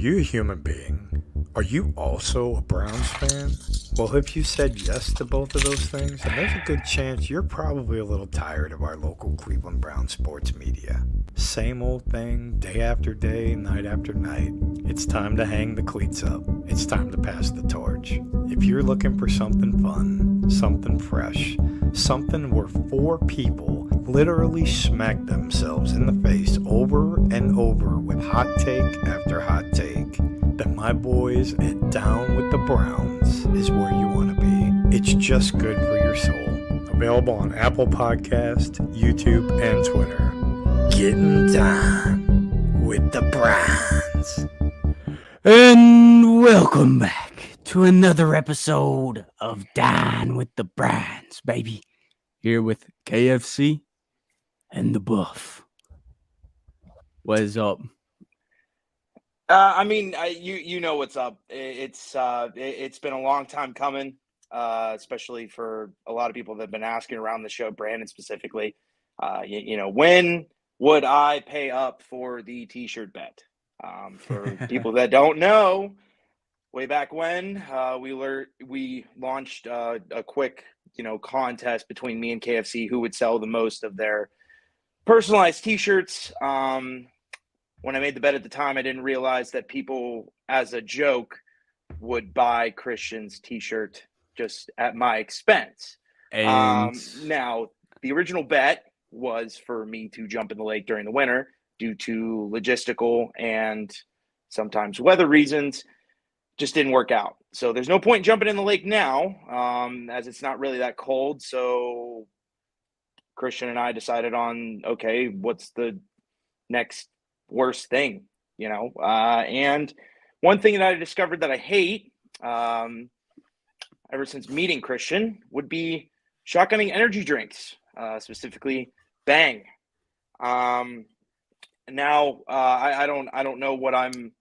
you a human being? Are you also a Browns fan? Well, if you said yes to both of those things, then there's a good chance you're probably a little tired of our local Cleveland Brown sports media. Same old thing, day after day, night after night. It's time to hang the cleats up. It's time to pass the torch. If you're looking for something fun, something fresh, something where four people literally smack themselves in the face over and over with hot take after hot take, then my boys at Down with the Browns is where you want to be. It's just good for your soul. Available on Apple Podcast, YouTube, and Twitter. Getting down with the Browns. And welcome back to another episode of Dine with the Browns, baby. Here with KFC and the Buff. What is up? You know what's up. It's been a long time coming, especially for a lot of people that have been asking around the show, Brandon specifically. When would I pay up for the T-shirt bet? For people that don't know, way back when we launched a quick contest between me and KFC who would sell the most of their personalized T-shirts. When I made the bet at the time, I didn't realize that people, as a joke, would buy Christian's T-shirt just at my expense. And Now, the original bet was for me to jump in the lake during the winter due to logistical and sometimes weather reasons. Just didn't work out. So there's no point jumping in the lake now, as it's not really that cold. So Christian and I decided on, okay, what's the next worst thing, and one thing that I discovered that I hate ever since meeting Christian would be shotgunning energy drinks, specifically Bang. Now I don't know what I'm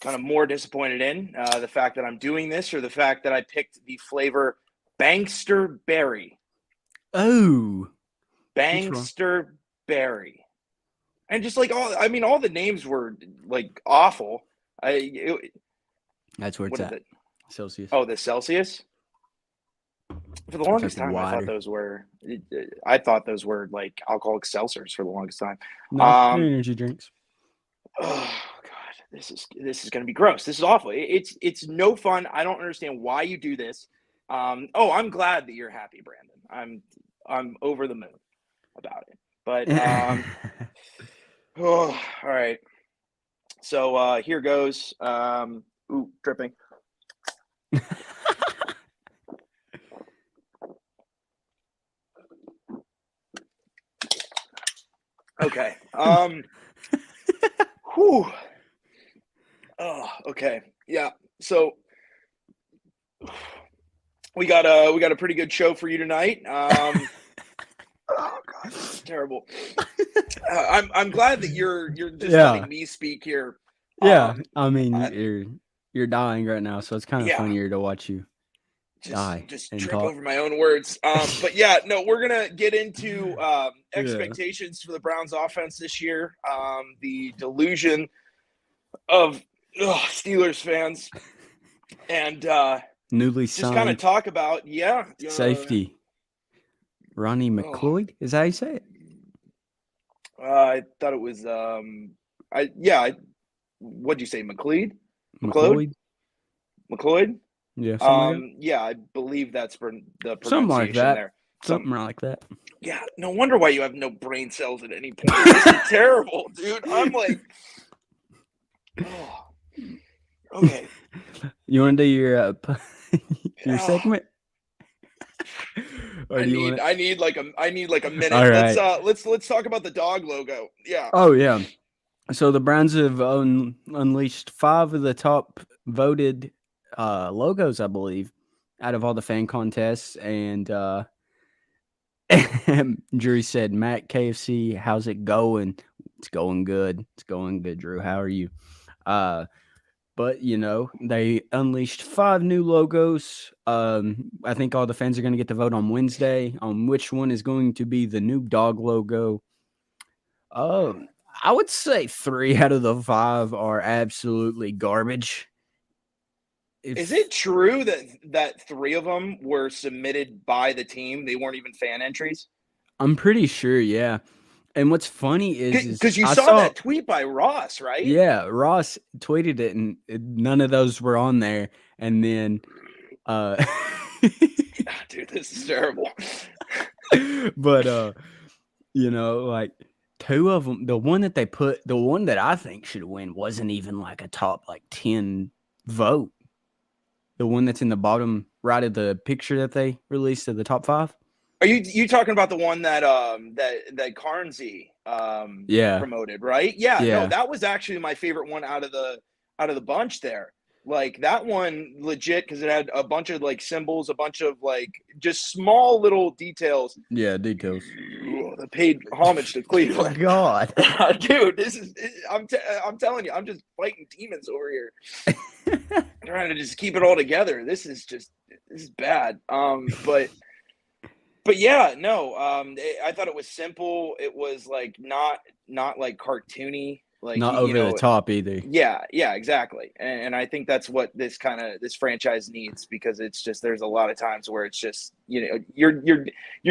kind of more disappointed in, the fact that I'm doing this or the fact that I picked the flavor Bangster Berry. oh, Bangster Berry. And just like all the names were like awful. that's where it's What is at. it? Celsius. Oh, the Celsius. For the longest time, I thought those were like alcoholic seltzers for the longest time. No, they're energy drinks. Oh God, this is going to be gross. This is awful. It's no fun. I don't understand why you do this. I'm glad that you're happy, Brandon. I'm over the moon about it. But all right. So here goes. Dripping. Okay. Whew. Oh, okay. Yeah. So we got a pretty good show for you tonight. Oh God, this is terrible. I'm glad that you're just letting me speak here. Yeah, you're dying right now, so it's kind of funnier to watch you die just and trip talk. over my own words. But yeah, no, we're gonna get into expectations for the Browns offense this year. The delusion of Steelers fans, and newly just kind of signed talk about safety Ronnie McLeod. Is that how you say it? I thought it was what'd you say, McLeod? McLeod? Yeah, I believe that's for the pronunciation something like that. there. Something like that. Yeah, no wonder why you have no brain cells at any point. This is terrible, dude. I'm like, okay. You want to do your segment? I need like a minute. All right. Let's talk about the dog logo. Yeah. Oh yeah. So the Browns have unleashed 5 of the top voted logos, I believe, out of all the fan contests. And Drew said, Matt, KFC, how's it going? It's going good. It's going good, Drew. How are you? But, they unleashed 5 new logos. I think all the fans are going to get to vote on Wednesday on which one is going to be the new dog logo. I would say 3 out of the 5 are absolutely garbage. Is If it true that 3 of them were submitted by the team? They weren't even fan entries? I'm pretty sure, yeah. And what's funny is Because you I saw saw that tweet by Ross, right? yeah, Ross tweeted it and none of those were on there. And then uh Dude, this is terrible. but like 2 of them, the one that they put, the one that I think should win wasn't even like a top like 10 vote. The one that's in the bottom right of the picture that they released of the top 5. Are you talking about the one that that Carnsey Yeah. promoted, right? Yeah, no, Yeah. that was actually my favorite one out of the bunch there. Like that one legit because it had a bunch of like symbols, a bunch of like just small little details Yeah, details. that paid homage to Cleveland. God. Dude, this is I'm telling you, I'm just fighting demons over here. Trying to just keep it all together. This is bad. But yeah, no. I thought it was simple. It was like not like cartoony. Like Not over the top either. yeah, exactly. And I think that's what this franchise needs because it's just there's a lot of times where it's just you're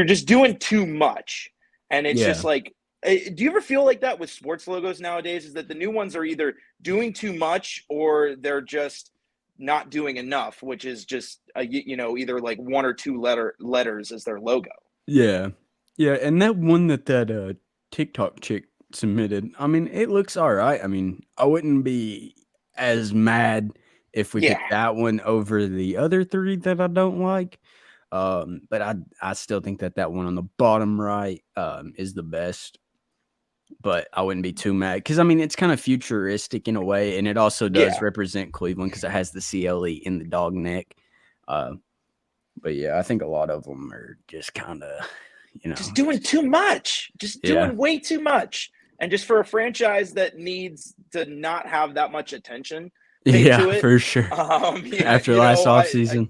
just doing too much, and it's just Yeah. like. Do you ever feel like that with sports logos nowadays? Is that the new ones are either doing too much or they're just not doing enough, which is just either like 1 or 2 letters as their logo. Yeah. Yeah, and that one that TikTok chick submitted, I mean, it looks all right. I mean, I wouldn't be as mad if we picked that one over the other 3 that I don't like. But I still think that one on the bottom right is the best. But I wouldn't be too mad because I mean it's kind of futuristic in a way, and it also does represent Cleveland because it has the CLE in the dog neck. But yeah, I think a lot of them are just kind of, just doing too much, just doing way too much, and just for a franchise that needs to not have that much attention paid to it, for sure. After last offseason,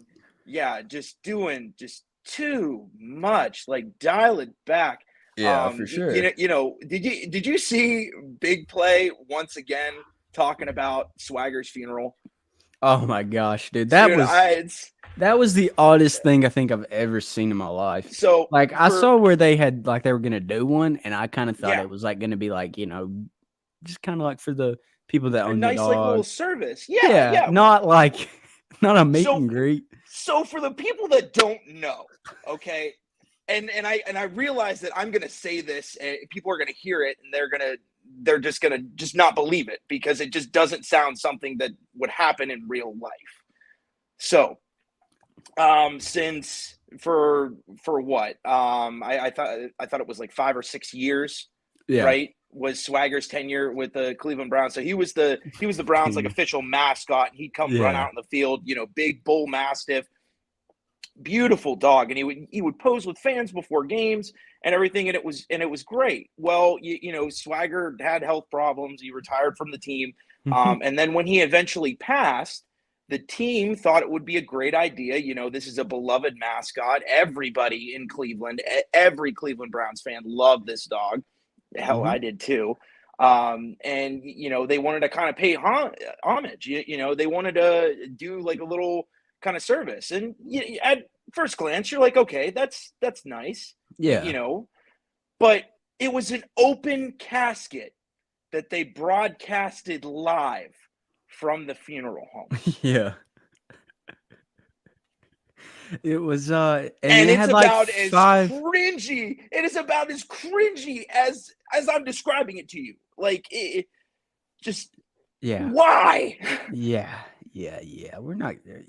just doing just too much. Like dial it back. For sure. Did you see Big Play once again talking about Swagger's funeral? Oh my gosh, dude. That was the oddest thing I think I've ever seen in my life. So like I saw where they had like they were gonna do one, and I kind of thought it was like gonna be like, just kind of like for the people that own nice the dog. Like little service. Yeah. Not like not a meet and greet. So for the people that don't know, okay. And I realize that I'm gonna say this, and people are gonna hear it, and they're just gonna not believe it because it just doesn't sound something that would happen in real life. So, since for what I thought it was like 5 or 6 years, right? Was Swagger's tenure with the Cleveland Browns. So he was the Browns like official mascot. He'd come run out in the field, big bull mastiff. Beautiful dog, and he would pose with fans before games and everything, and it was great. Well, Swagger had health problems. He retired from the team, and then when he eventually passed, the team thought it would be a great idea. This is a beloved mascot. Everybody in Cleveland, every Cleveland Browns fan loved this dog. Hell, I did too. And they wanted to kind of pay homage. They wanted to do like a little kind of service, and at first glance you're like, okay, that's nice, but it was an open casket that they broadcasted live from the funeral home. It was and it's about as cringy. It is about as cringy as I'm describing it to you. Like it just why? We're not there.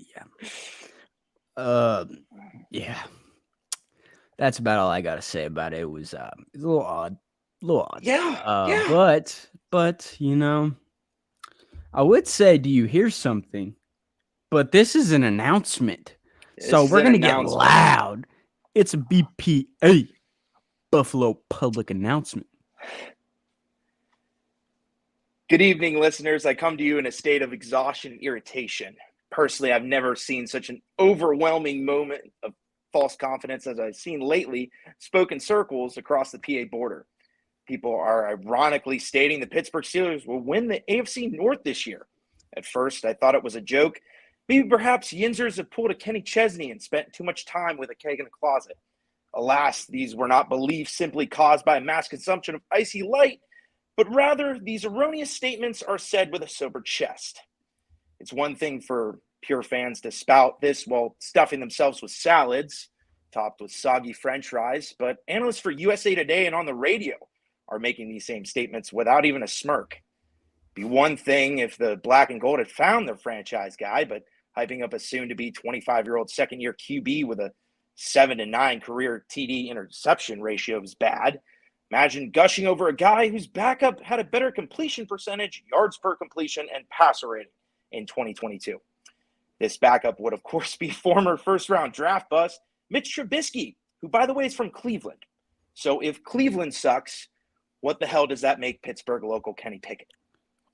That's about all I gotta say about it. It was a little odd. But I would say, do you hear something? But this is an announcement. So we're gonna get loud. It's a BPA, Buffalo Public Announcement. Good evening, listeners. I come to you in a state of exhaustion and irritation. Personally, I've never seen such an overwhelming moment of false confidence as I've seen lately spoken circles across the PA border. people are ironically stating the Pittsburgh Steelers will win the AFC North this year. At first, I thought it was a joke. Maybe perhaps Yinzers have pulled a Kenny Chesney and spent too much time with a keg in the closet. Alas, these were not beliefs simply caused by a mass consumption of icy light, but rather these erroneous statements are said with a sober chest. It's one thing for pure fans to spout this while stuffing themselves with salads, topped with soggy French fries, but analysts for USA Today and on the radio are making these same statements without even a smirk. Be one thing if the black and gold had found their franchise guy, but hyping up a soon-to-be 25-year-old second-year QB with a 7-9 career TD interception ratio is bad. Imagine gushing over a guy whose backup had a better completion percentage, yards per completion, and passer rating in 2022. This backup would, of course, be former first-round draft bust Mitch Trubisky, who, by the way, is from Cleveland. So if Cleveland sucks, what the hell does that make Pittsburgh local Kenny Pickett?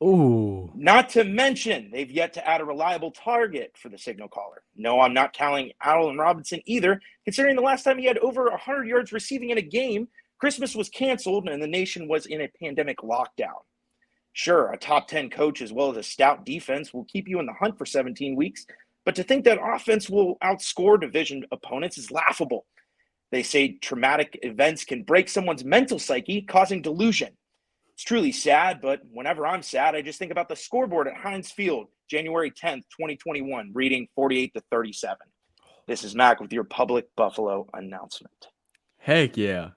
Ooh. Not to mention, they've yet to add a reliable target for the signal caller. No, I'm not counting Allen Robinson either, considering the last time he had over 100 yards receiving in a game, Christmas was canceled and the nation was in a pandemic lockdown. Sure, a top 10 coach as well as a stout defense will keep you in the hunt for 17 weeks, but to think that offense will outscore division opponents is laughable. They say traumatic events can break someone's mental psyche, causing delusion. It's truly sad, but whenever I'm sad, I just think about the scoreboard at Heinz Field, January 10th, 2021, reading 48-37. This is Mac with your public Buffalo announcement. Heck yeah.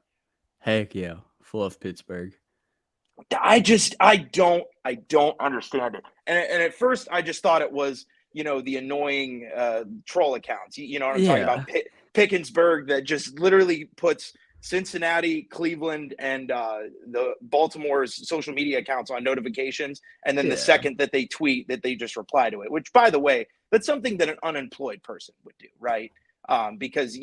Heck yeah. Fluff Pittsburgh. I don't understand it. And at first, I just thought it was, the annoying troll accounts. You know what I'm talking about? Pickensburg that just literally puts Cincinnati, Cleveland, and the Baltimore's social media accounts on notifications. And then the second that they tweet, that they just reply to it, which, by the way, that's something that an unemployed person would do, right? Because,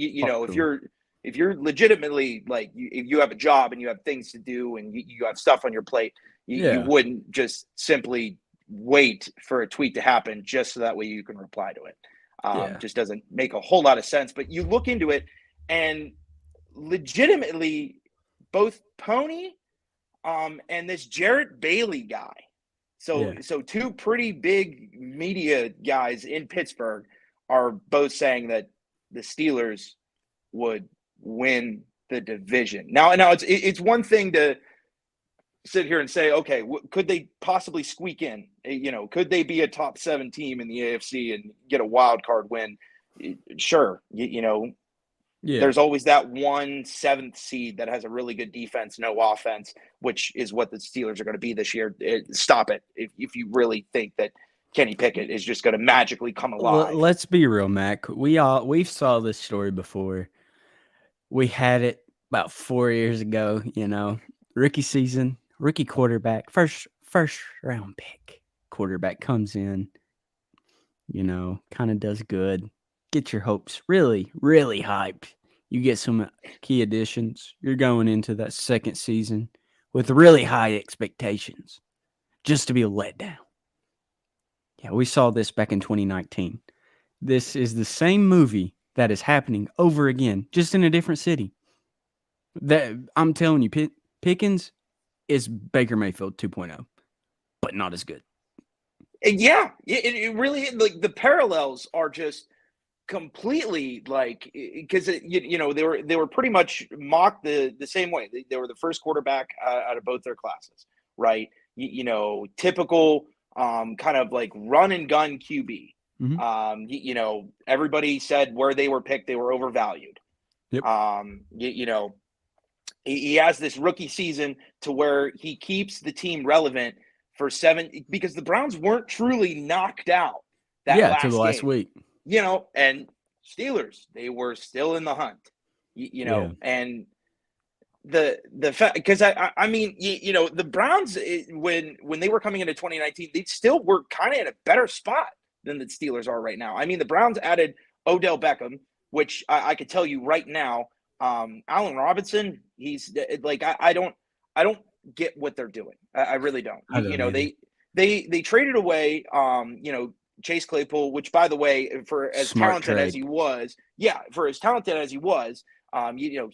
if you're legitimately, like, if you have a job and you have things to do and you have stuff on your plate, you wouldn't just simply wait for a tweet to happen just so that way you can reply to it. Just doesn't make a whole lot of sense. But you look into it, and legitimately both Pony and this Jarrett Bailey guy. So two pretty big media guys in Pittsburgh are both saying that the Steelers would win the division. Now it's one thing to sit here and say, okay, could they possibly squeak in? Could they be a top 7 team in the AFC and get a wild card win? Sure. There's always that 7th seed that has a really good defense, no offense, which is what the Steelers are going to be this year. Stop it. If you really think that Kenny Pickett is just going to magically come alive. Let's be real, Mac. We saw this story before. We had it about 4 years ago, rookie season, rookie quarterback, first round pick. Quarterback comes in, kind of does good. Get your hopes really, really hyped. You get some key additions. You're going into that second season with really high expectations just to be let down. Yeah, we saw this back in 2019. This is the same movie that is happening over again, just in a different city. That I'm telling you, Pickens is Baker Mayfield 2.0, but not as good. Yeah, it really, like, the parallels are just completely, like, because they were pretty much mocked the same way. They were the first quarterback out of both their classes, right? Typical kind of like run and gun QB. Mm-hmm. Everybody said where they were picked, they were overvalued. Yep. He has this rookie season to where he keeps the team relevant for 7, because the Browns weren't truly knocked out last week. And Steelers, they were still in the hunt. And the fact, because I mean, the Browns, when they were coming into 2019, they still were kind of in a better spot than the Steelers are right now. I mean, the Browns added Odell Beckham, which I could tell you right now, Allen Robinson, he's like, I don't get what they're doing. I really don't. They traded away, Chase Claypool, which, by the way, for as talented as he was, he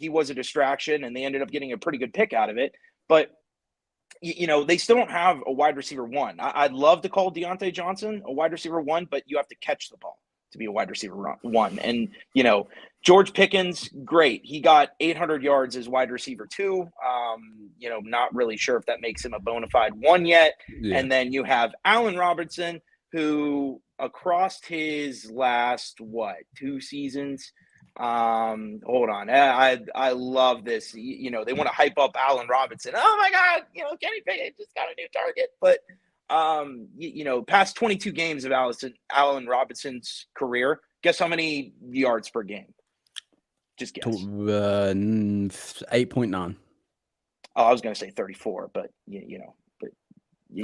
was a distraction, and they ended up getting a pretty good pick out of it. but they still don't have a wide receiver one. I'd love to call Deontay Johnson a wide receiver one, but you have to catch the ball to be a wide receiver one. And, George Pickens, great. He got 800 yards as wide receiver two. Not really sure if that makes him a bona fide one yet. Yeah. And then you have Allen Robinson, who across his last, 2 seasons, hold on. I love this. They want to hype up Allen Robinson. Oh my God, Kenny Pickett just got a new target. But past 22 games of Allen Robinson's career, guess how many yards per game? Just guess. 8.9. Oh, I was going to say 34, but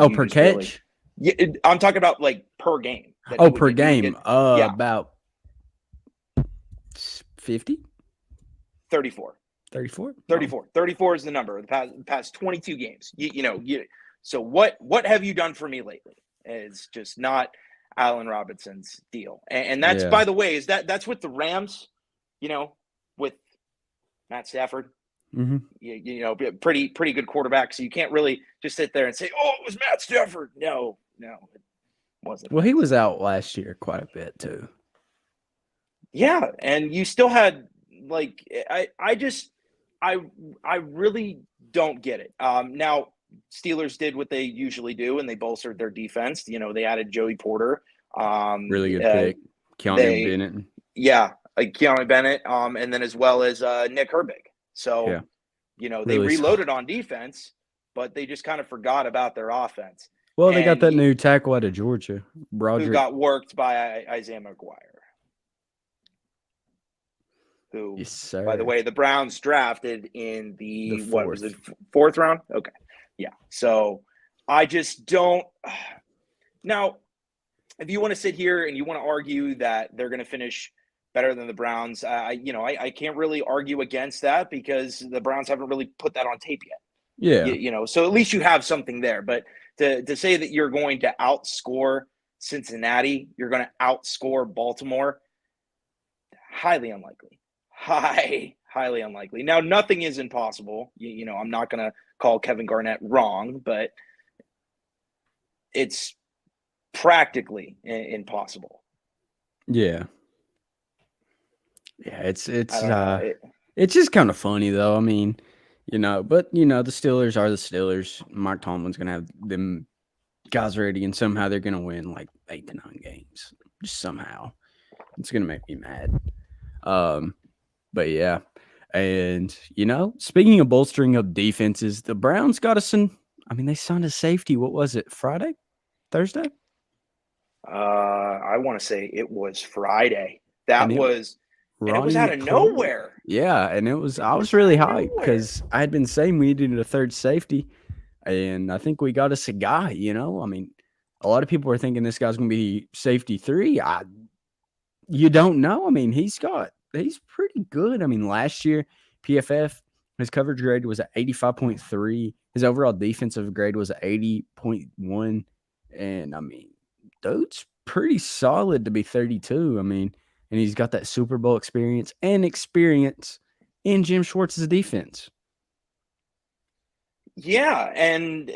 Per catch? I'm talking about like per game. Per game. About 50? 34. 34? 34. 34 is the number of the past 22 games. So what have you done for me lately? It's just not Allen Robinson's deal. And that's, by the way, that's with the Rams, with Matt Stafford. Mm-hmm. Pretty good quarterback. So you can't really just sit there and say, "Oh, it was Matt Stafford." No, it wasn't. Well, he was out last year quite a bit too. Yeah, and you still had I really don't get it. Now Steelers did what they usually do, and they bolstered their defense. They added Joey Porter. Really good pick. Keanu Bennett. Yeah, like Keanu Bennett. And then as well as Nick Herbig. So, they really reloaded on defense, but they just kind of forgot about their offense. Well, they got that new tackle out of Georgia, Broderick. Who got worked by Isaiah McGuire. Who, yes, sir. By the way, the Browns drafted in the what was it, 4th round? Okay. Yeah. So I just don't. Now, if you want to sit here and you want to argue that they're going to finish better than the Browns, I can't really argue against that because the Browns haven't really put that on tape yet. Yeah. So at least you have something there. But to say that you're going to outscore Cincinnati, you're going to outscore Baltimore, highly unlikely. Highly unlikely. Now, nothing is impossible. I'm not going to call Kevin Garnett wrong, but it's practically impossible. Yeah. Yeah, it's just kind of funny though. I mean, but the Steelers are the Steelers. Mike Tomlin's gonna have them guys ready, and somehow they're gonna win like 8 to 9 games. Just somehow, it's gonna make me mad. But yeah, and speaking of bolstering up defenses, the Browns got us in. I mean, they signed a safety. What was it? Thursday? I want to say it was Friday. It was out of nowhere. Yeah, and I was really hyped because I had been saying we needed a third safety, and I think we got us a guy, I mean, a lot of people are thinking this guy's going to be safety 3. You don't know. I mean, he's pretty good. I mean, last year, PFF, his coverage grade was at 85.3. His overall defensive grade was at 80.1. And, I mean, dude's pretty solid to be 32. I mean, and he's got that Super Bowl experience in Jim Schwartz's defense. Yeah, and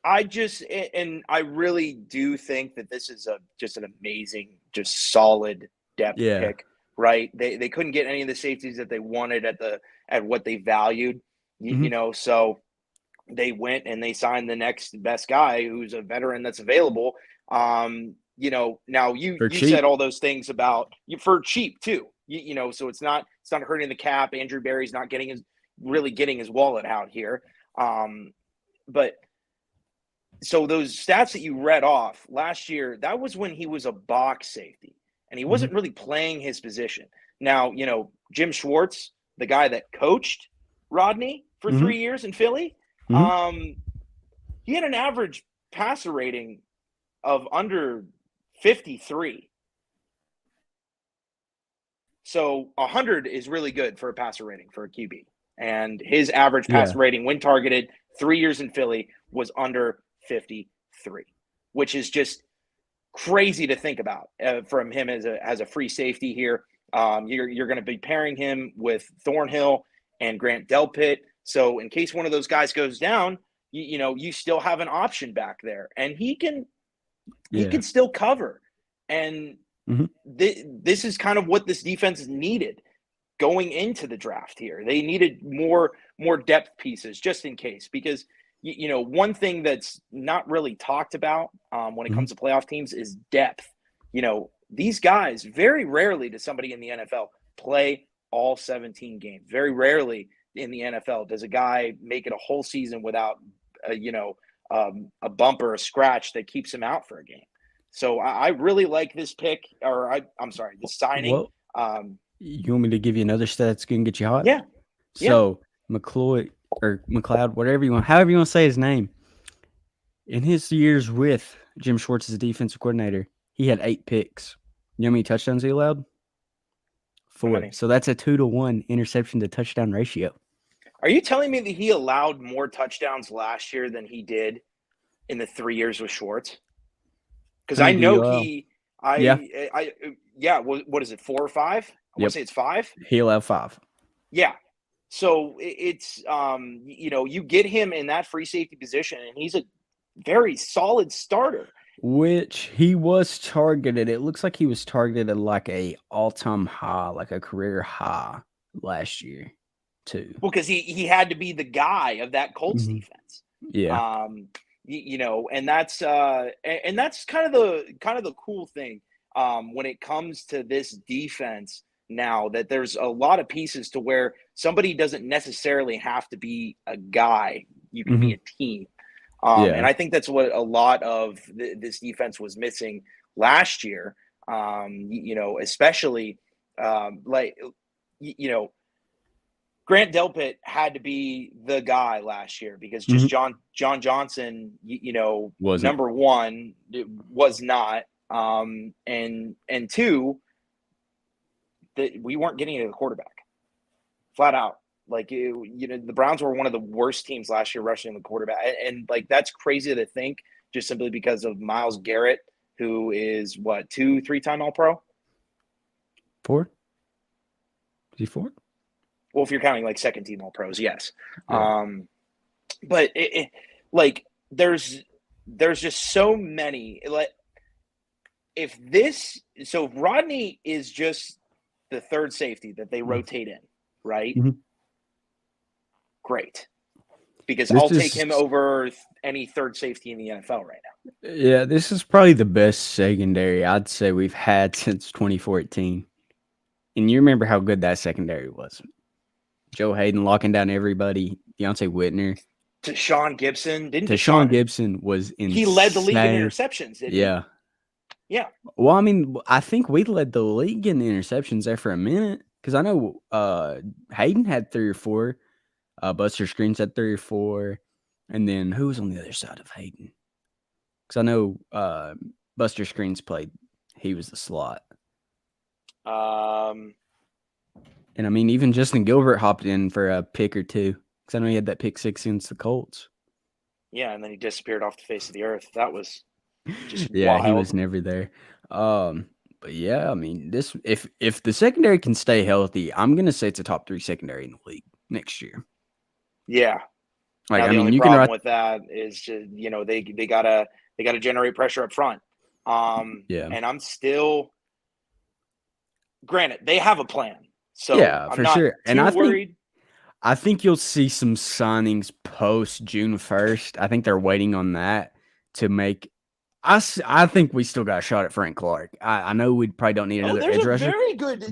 I really do think that this is just an amazing, just solid depth pick, right? They couldn't get any of the safeties that they wanted at what they valued, so they went and they signed the next best guy who's a veteran that's available. Now you said all those things about for cheap too, so it's not hurting the cap. Andrew Berry's not getting his wallet out here. But so those stats that you read off last year, that was when he was a box safety and he wasn't really playing his position. Now, Jim Schwartz, the guy that coached Rodney for 3 years in Philly, he had an average passer rating of under 53. So 100 is really good for a passer rating for a QB. And his average passer rating when targeted 3 years in Philly was under 53, which is just crazy to think about from him as a free safety here. You're going to be pairing him with Thornhill and Grant Delpit, So in case one of those guys goes down, you still have an option back there, and he can still cover. And this is kind of what this defense needed going into the draft here. They needed more depth pieces just in case, because one thing that's not really talked about when it comes to playoff teams is depth. These guys, very rarely does somebody in the NFL play all 17 games. Very rarely in the NFL does a guy make it a whole season without a bump or a scratch that keeps him out for a game. So I really like this pick, I'm sorry, this signing. Well, you want me to give you another stat that's going to get you hot? Yeah. So McLeod or McLeod, whatever you want, however you want to say his name. In his years with Jim Schwartz as a defensive coordinator, he had 8 picks. You know how many touchdowns he allowed? 4. So that's a 2-to-1 interception to touchdown ratio. Are you telling me that he allowed more touchdowns last year than he did in the 3 years with Schwartz? Because I know what is it, 4 or 5? I want to say it's 5. He allowed 5. Yeah. So it's, you get him in that free safety position, and he's a very solid starter. Which he was targeted. It looks like he was targeted at like a all-time high, like a career high last year, too. Well, because he had to be the guy of that Colts defense. Yeah. And that's kind of the cool thing when it comes to this defense now, that there's a lot of pieces to where somebody doesn't necessarily have to be a guy. You can be a team. And I think that's what a lot of this defense was missing last year, especially Grant Delpit had to be the guy last year because just John Johnson, Wasn't. Number one, was not. And 2, that we weren't getting to the quarterback flat out. Like, the Browns were one of the worst teams last year rushing the quarterback. And like, that's crazy to think just simply because of Myles Garrett, who is 2-3-time All-Pro? 4? Is he 4? Well, if you're counting like second team All-Pros, yes. Yeah. But there's just so many. If Rodney is just the third safety that they rotate in, right? Great. Because I'll take him over any third safety in the NFL right now. Yeah, this is probably the best secondary I'd say we've had since 2014. And you remember how good that secondary was. Joe Hayden locking down everybody. Deontay Whitner. Deshaun Gibson. Deshaun Gibson was insane. He led the league in interceptions, didn't he? Yeah. Well, I mean, I think we led the league in interceptions there for a minute. Because I know Hayden had 3 or 4. Buster Screens had 3 or 4. And then who was on the other side of Hayden? Because I know Buster Screens played. He was the slot. And I mean, even Justin Gilbert hopped in for a pick or 2. Because I know he had that pick 6 against the Colts. Yeah, and then he disappeared off the face of the earth. That was just wild. He was never there. But yeah, I mean, this if the secondary can stay healthy, I'm gonna say it's a top 3 secondary in the league next year. Yeah. Like, now, I the mean, only you problem can with that is just, they gotta generate pressure up front. And I'm still, granted, they have a plan. So yeah, I'm for not sure. And worried. I think you'll see some signings post June 1st. I think they're waiting on that to make. I think we still got a shot at Frank Clark. I know we probably don't need another edge rusher.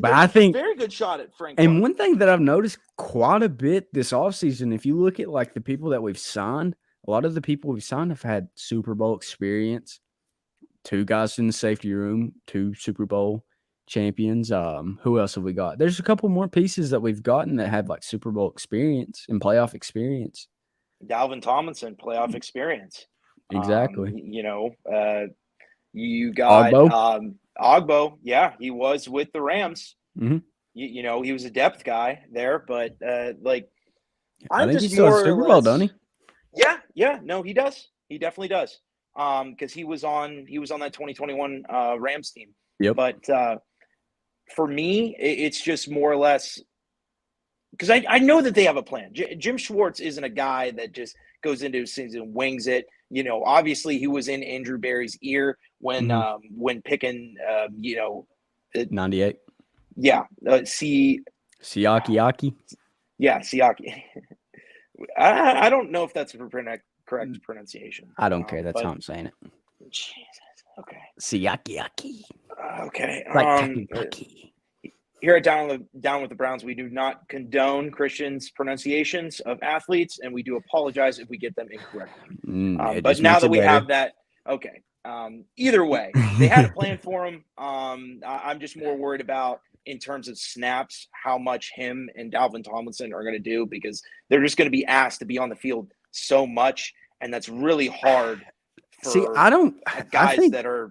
But I think very good shot at Frank Clark. And one thing that I've noticed quite a bit this offseason, if you look at like the people that we've signed, a lot of the people we've signed have had Super Bowl experience. 2 guys in the safety room, 2 Super Bowl champions. Who else have we got? There's a couple more pieces that we've gotten that have like Super Bowl experience and playoff experience. Dalvin Tomlinson, playoff experience. Exactly. You got Ogbo. Ogbo. Yeah, he was with the Rams. Mm-hmm. He was a depth guy there, but I think he still has Super Bowl, don't he? Yeah. No, he does. He definitely does. Because he was on that 2021 Rams team. Yep. But for me, it's just more or less because I know that they have a plan. Jim Schwartz isn't a guy that just goes into his season and wings it. Obviously he was in Andrew Barry's ear when picking, 98. yeah, Siaki. yeah, Siaki. I don't know if that's the correct pronunciation. I don't care. That's but, how I'm saying it. Jesus. Okay. Siaki. Okay. Like Taki. Here at Down with the Browns, we do not condone Christian's pronunciations of athletes, and we do apologize if we get them incorrectly. But now that we have that, okay. Either way, they had a plan for him. I'm just more worried about, in terms of snaps, how much him and Dalvin Tomlinson are going to do, because they're just going to be asked to be on the field so much, and that's really hard for guys that are,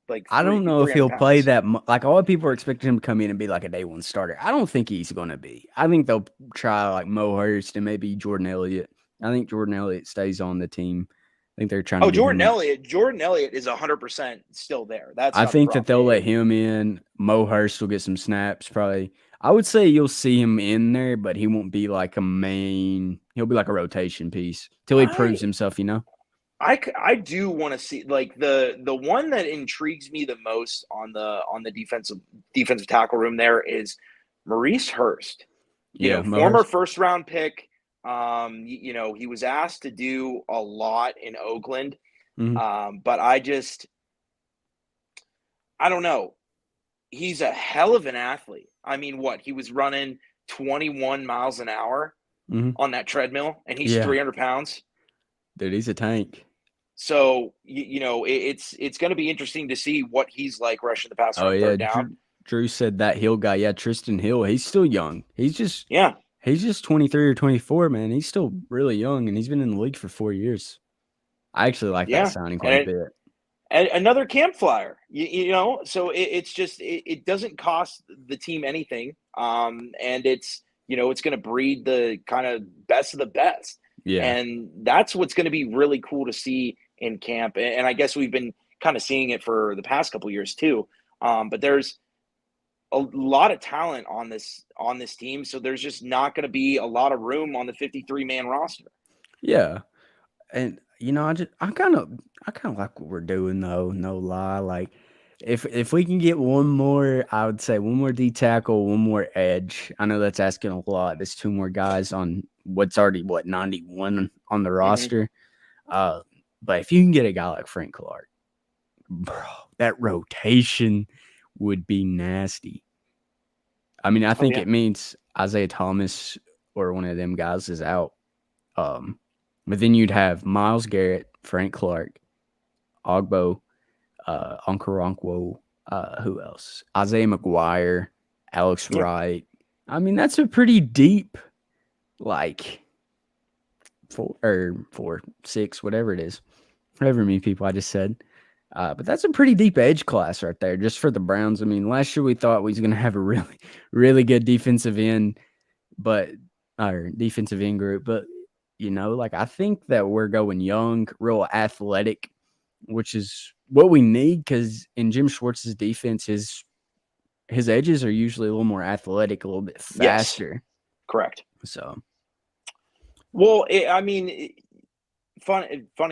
like I don't know if he'll play pounds. that. Like, all people are expecting him to come in and be like a day one starter. I don't think he's going to be. I think they'll try like Mo Hurst and maybe Jordan Elliott. I think Jordan Elliott stays on the team. I think they're trying to. Jordan Elliott is 100% still there. I think that they'll let him in. Mo Hurst will get some snaps. Probably, I would say you'll see him in there, but he won't be like a main. He'll be like a rotation piece till he proves himself. I do want to see, like, the one that intrigues me the most on the defensive tackle room there is Maurice Hurst. Former first round pick. He was asked to do a lot in Oakland. But I don't know. He's a hell of an athlete. I mean, he was running 21 miles an hour on that treadmill, and he's 300 pounds. Dude, he's a tank. So, it's going to be interesting to see what he's like rushing the pass on third down. Drew said that Hill guy. Yeah, Tristan Hill. He's still young. He's just 23 or 24, man. He's still really young, and he's been in the league for 4 years. I actually like that sounding quite a bit. And another camp flyer, so it's just, it doesn't cost the team anything. And it's, it's going to breed the kind of best of the best. Yeah. And that's what's going to be really cool to see in camp. And I guess we've been kind of seeing it for the past couple of years too. But there's a lot of talent on this team. So there's just not going to be a lot of room on the 53-man roster. Yeah. And, I kind of like what we're doing though. No lie. Like, if we can get one more, I would say one more D tackle, one more edge. I know that's asking a lot. There's 2 more guys on what's already 91 on the roster. But if you can get a guy like Frank Clark, bro, that rotation would be nasty. I mean, I think it means Isaiah Thomas or one of them guys is out. But then you'd have Myles Garrett, Frank Clark, Ogbo, Okoronkwo, who else? Isaiah McGuire, Alex Wright. I mean, that's a pretty deep, like, 4, 6, whatever it is. However many people I just said. But that's a pretty deep edge class right there, just for the Browns. I mean, last year we thought we was going to have a really, really good defensive end group. But, I think that we're going young, real athletic, which is what we need, because in Jim Schwartz's defense, his edges are usually a little more athletic, a little bit faster. Yes, correct. So, well, funny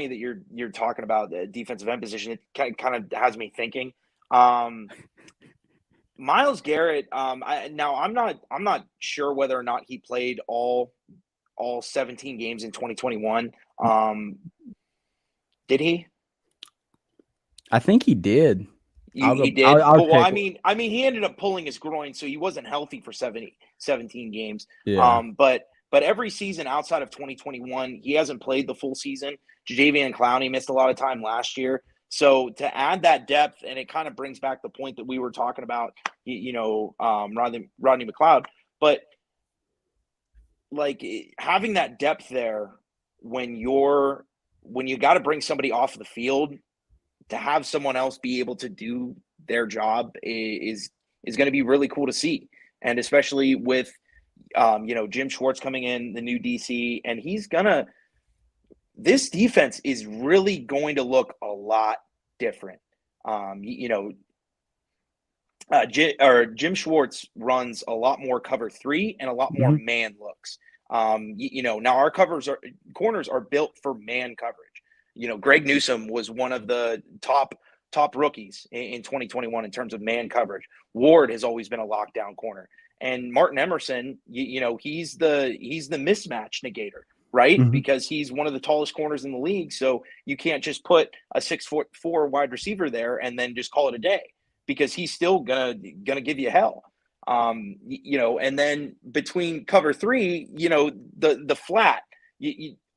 that you're talking about the defensive end position. It kind of has me thinking. Myles Garrett. I'm not sure whether or not he played all 17 games in 2021. Did he? I think he did. He did. I mean, he ended up pulling his groin, so he wasn't healthy for 17 games. Yeah. But every season outside of 2021, he hasn't played the full season. Jadeveon Clowney missed a lot of time last year. So to add that depth, and it kind of brings back the point that we were talking about, Rodney McLeod. But like having that depth there when you got to bring somebody off the field, to have someone else be able to do their job is going to be really cool to see. And especially with, Jim Schwartz coming in, the new DC, and this defense is really going to look a lot different. Jim Schwartz runs a lot more cover 3 and a lot more Mhm. man looks. Now our corners are built for man coverage. Greg Newsome was one of the top rookies in 2021 in terms of man coverage. Ward has always been a lockdown corner, and Martin Emerson, he's the mismatch negator, right? Mhm. Because he's one of the tallest corners in the league. So you can't just put a 6'4" wide receiver there and then just call it a day, because he's still gonna give you hell. And then between cover 3, the flat,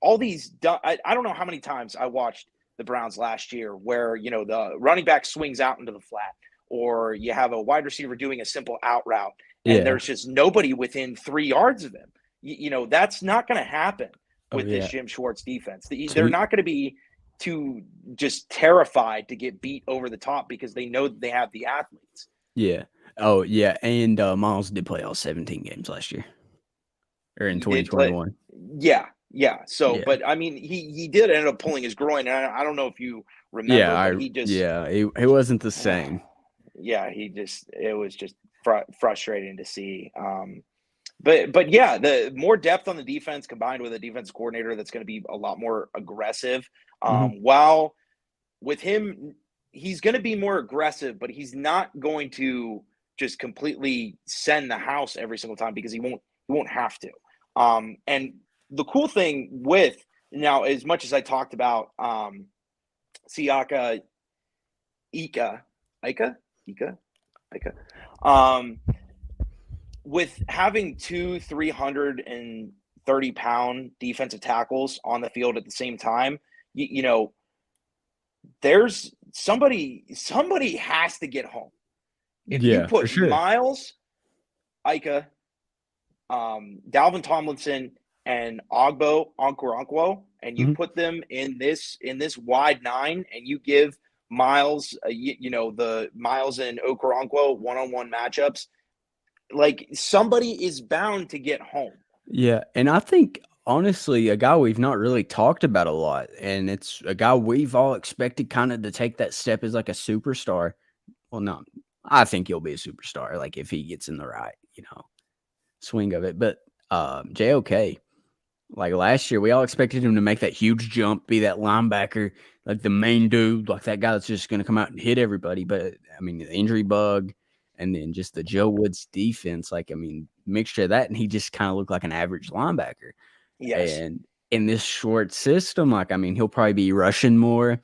all these. I don't know how many times I watched the Browns last year where the running back swings out into the flat, or you have a wide receiver doing a simple out route, and Yeah. there's just nobody within 3 yards of him. That's not going to happen Oh, with this yeah. Jim Schwartz defense. They're Sweet. not going to be too just terrified to get beat over the top because they know they have the athletes. Yeah. Oh, yeah, and, Miles did play all 17 games last year, or in He did play. 2021. Yeah, yeah. So, Yeah. but I mean, he did end up pulling his groin. And I don't know if you Yeah, remember, but he just, he wasn't the same. yeah, it was just frustrating to see. But yeah, the more depth on the defense combined with a defense coordinator that's going to be a lot more aggressive. Mhm. While with him, he's going to be more aggressive, but he's not going to just completely send the house every single time, because he won't have to. And the cool thing with now, as much as I talked about Siaka Ika, um, with having 330-pound defensive tackles on the field at the same time, there's somebody has to get home. If you Yeah, for put sure. Miles, Ika, Dalvin Tomlinson, and Ogbo Onkwo, and you Mhm. put them in this wide 9, and you give Miles, the Miles and Okoronkwo one-on-one matchups, like, somebody is bound to get home. Yeah, and I think, honestly, a guy we've not really talked about a lot, and it's a guy we've all expected kinda to take that step as, like, a superstar. Well, no, I think he'll be a superstar, like, if he gets in the right, swing of it, but, JOK. Like, last year, we all expected him to make that huge jump, be that linebacker, like, the main dude, like, that guy that's just gonna come out and hit everybody, but, I mean, the injury bug and then just the Joe Woods defense, like, I mean, mixture of that, and he just kinda looked like an average linebacker, Yes. and in this short system, like, I mean, he'll probably be rushing more,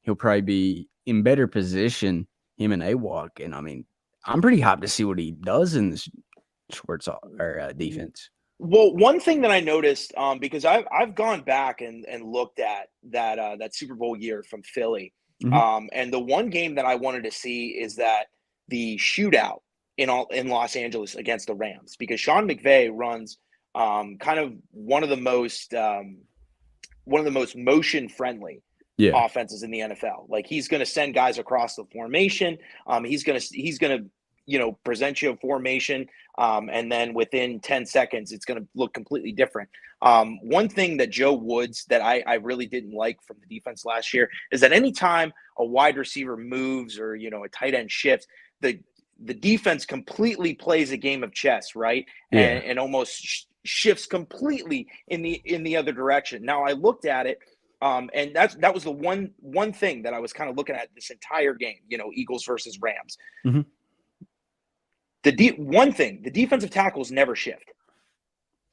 he'll probably be in better position, him and AWOC, and, I mean, I'm pretty hyped to see what he does in this Schwartz defense. Well, one thing that I noticed, because I've gone back and looked at that Super Bowl year from Philly, Mhm. and the one game that I wanted to see is that the shootout in Los Angeles against the Rams, because Sean McVay runs kind of one of the most motion friendly Yeah. offenses in the NFL. Like, he's going to send guys across the formation. He's going to present you a formation, and then within 10 seconds, it's going to look completely different. One thing that Joe Woods that I really didn't like from the defense last year is that anytime a wide receiver moves, or a tight end shifts, the defense completely plays a game of chess, right? Yeah. And almost shifts completely in the other direction. Now, I looked at it, and that was the one thing that I was kind of looking at this entire game. Eagles versus Rams. Mhm. One thing, the defensive tackles never shift.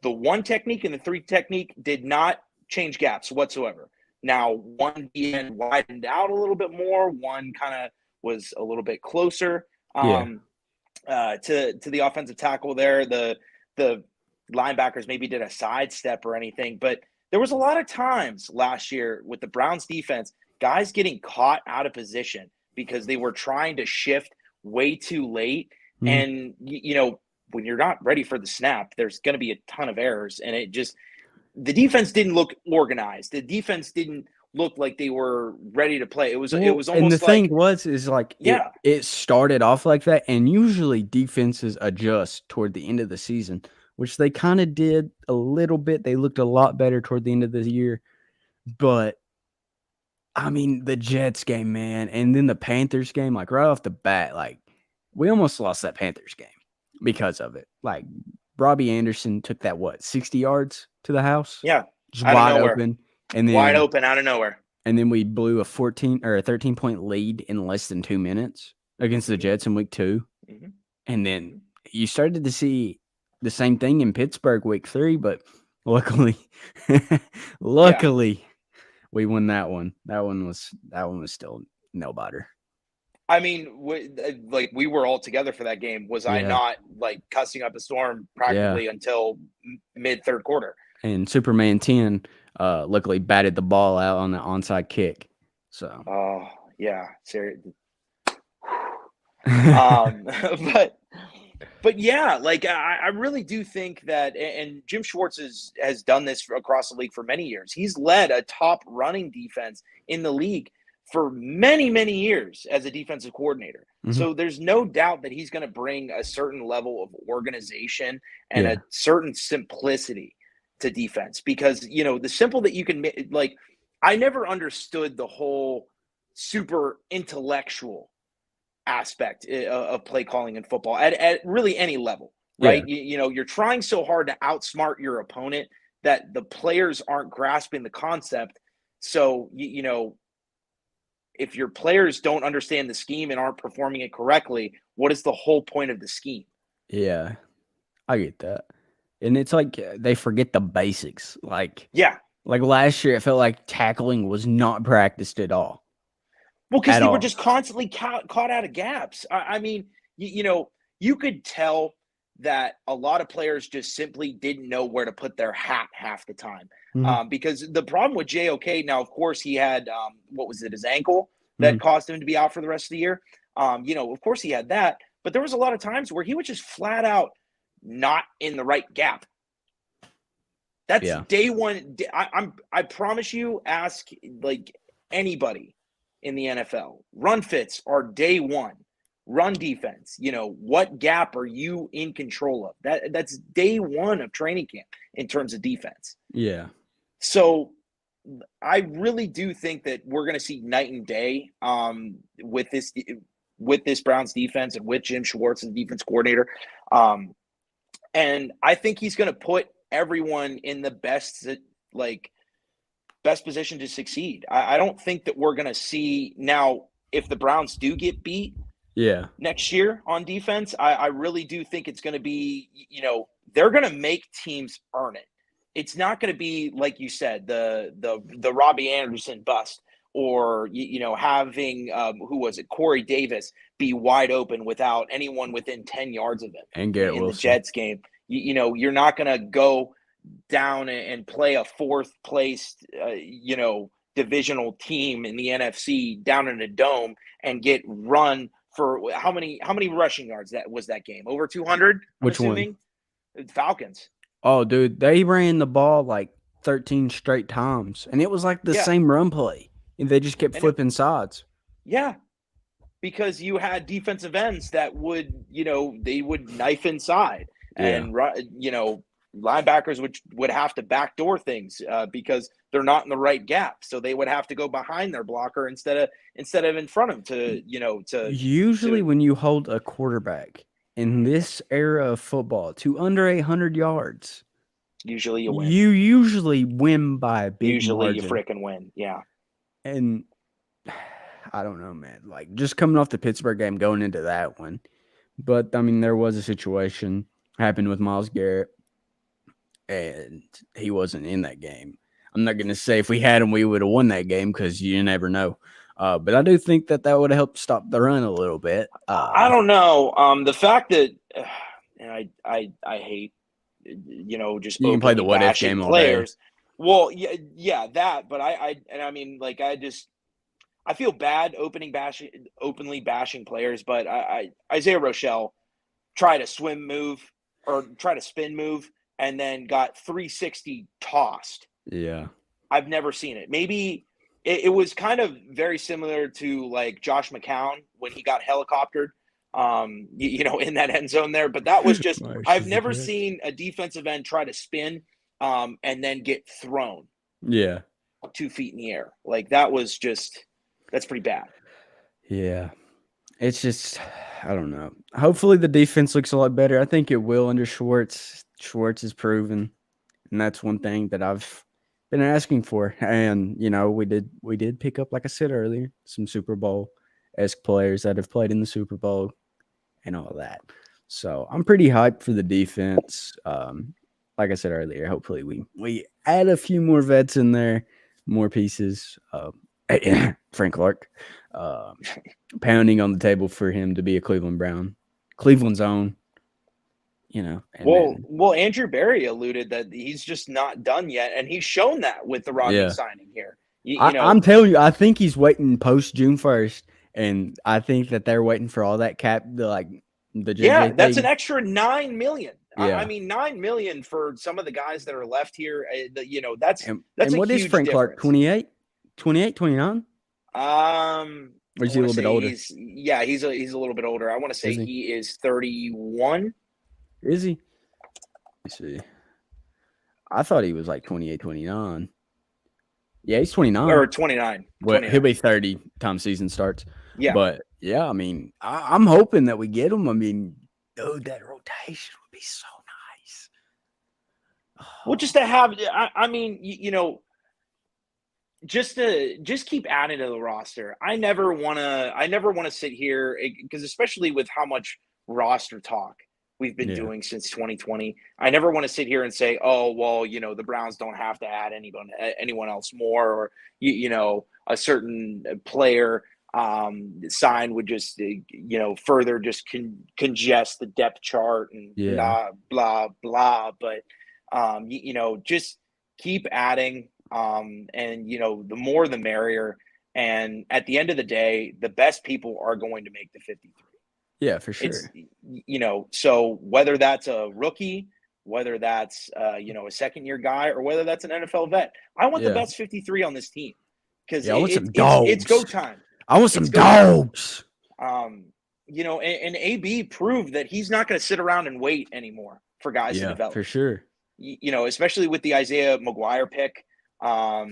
The 1 technique and the 3 technique did not change gaps whatsoever. Now, one end widened out a little bit more. One kind of was a little bit closer Yeah. to the offensive tackle there. The linebackers maybe did a sidestep or anything, but there was a lot of times last year with the Browns defense, guys getting caught out of position because they were trying to shift way too late. Mhm. And when you're not ready for the snap, there's going to be a ton of errors, and the defense didn't look organized. The defense didn't look like they were ready to play. It was Well, and the almost thing like, was is, like, it yeah, it started off like that, and usually defenses adjust toward the end of the season, which they kinda did a little bit. They looked a lot better toward the end of the year, but, I mean, the Jets game, man, and then the Panthers game, like, right off the bat, like, we almost lost that Panthers game because of it. Like Robbie Anderson took that 60 yards to the house, Yeah, just out of wide nowhere. open, and then Wide open out of nowhere. And then we blew a 14 or a 13-point lead in less than 2 minutes against the Jets in week 2. Mm-hmm. And then you started to see the same thing in Pittsburgh week 3, but luckily we won that one. That one was still nail biter. I mean, we were all together for that game. Was I not like cussing up a storm practically until mid third quarter? And Superman 10 luckily batted the ball out on the onside kick. So. Oh yeah, seriously. But yeah, like I really do think that, and Jim Schwartz has done this across the league for many years. He's led a top running defense in the league for many, many years as a defensive coordinator. Mm-hmm. So there's no doubt that he's going to bring a certain level of organization and a certain simplicity to defense, because, the simple that you can, like, I never understood the whole super intellectual aspect of play calling in football at really any level, right? You're trying so hard to outsmart your opponent that the players aren't grasping the concept. So, if your players don't understand the scheme and aren't performing it correctly, what is the whole point of the scheme? Yeah, I get that. And it's like they forget the basics. Like last year, it felt like tackling was not practiced at all. Well, because they were just constantly caught out of gaps. I mean, you could tell that a lot of players just simply didn't know where to put their hat half the time. Mm-hmm. Because the problem with JOK, now, of course, he had, his ankle that caused him to be out for the rest of the year. Of course he had that. But there was a lot of times where he was just flat out not in the right gap. That's day one. I promise you, ask like anybody in the NFL. Run fits are day one. Run defense. What gap are you in control of? That's day one of training camp in terms of defense. Yeah. So I really do think that we're going to see night and day with this Browns defense and with Jim Schwartz as defense coordinator. And I think he's going to put everyone in the best position to succeed. I don't think that we're going to see now, if the Browns do get beat next year on defense, I really do think it's going to be, they're going to make teams earn it. It's not going to be, like you said, the Robbie Anderson bust, or, having, Corey Davis be wide open without anyone within 10 yards of him. And Garrett in Wilson. The Jets game. You're not going to go down and play a fourth place, divisional team in the NFC down in a dome and get run for how many rushing yards that game? Over 200? Which one? Falcons. Oh, dude, they ran the ball like 13 straight times, and it was like the same run play. And they just kept flipping sides. Yeah, because you had defensive ends that would, they would knife inside. And, linebackers would have to backdoor things because they're not in the right gap. So they would have to go behind their blocker instead of in front of them Usually when you hold a quarterback in this era of football to under 800 yards, usually you win. You usually win by a big margin. You freaking win. Yeah. And I don't know, man. Like, just coming off the Pittsburgh game, going into that one. But, I mean, there was a situation happened with Myles Garrett, and he wasn't in that game. I'm not going to say if we had him, we would have won that game, because you never know. But I do think that would have helped stop the run a little bit. I don't know. The fact that and I hate, just you can play the what if game players. Well, yeah, that. But I mean, like, I feel bad openly bashing players, but Isaiah Rochelle tried a swim move or tried a spin move and then got 360 tossed. Yeah. I've never seen it. Maybe it was kind of very similar to like Josh McCown when he got helicoptered, in that end zone there. But that was just, I've never seen a defensive end try to spin and then get thrown. Yeah. 2 feet in the air. Like, that's pretty bad. Yeah. It's just, I don't know. Hopefully the defense looks a lot better. I think it will under Schwartz. Schwartz is proven, and that's one thing that I've been asking for. And we did pick up, like I said earlier, some Super Bowl-esque players that have played in the Super Bowl and all that. So I'm pretty hyped for the defense. Like I said earlier, hopefully we add a few more vets in there, more pieces. Frank Clark. Pounding on the table for him to be a Cleveland Brown, Cleveland's own, Well, Andrew Berry alluded that he's just not done yet, and he's shown that with the Rodney signing here. I'm telling you, I think he's waiting post June 1st, and I think that they're waiting for all that cap, the JJ that's thing. an extra $9 million. Yeah. I mean, $9 million for some of the guys that are left here. That's And a what is huge Frank Clark? difference. 28, 29? Or is he a little bit older? He's a little bit older. I want to say he is 31. Is he? Let me see. I thought he was like 28, 29. Yeah, he's 29. Or 29. Well, 29. he'll be 30 time season starts. Yeah. But, yeah, I mean, I'm hoping that we get him. I mean, dude, that rotation would be so nice. Well, just to have – I mean, just keep adding to the roster. I never want to sit here because especially with how much roster talk we've been doing since 2020, I never want to sit here and say, oh, well, the Browns don't have to add anyone else more, or a certain player sign would just further just congest the depth chart and blah blah blah. But just keep adding. And the more the merrier. And at the end of the day, the best people are going to make the 53. Yeah, for sure. It's, so whether that's a rookie, whether that's a second year guy, or whether that's an NFL vet, I want the best 53 on this team because it's go time. I want some dogs. And AB proved that he's not going to sit around and wait anymore for guys to develop. For sure. Especially with the Isaiah McGuire pick. I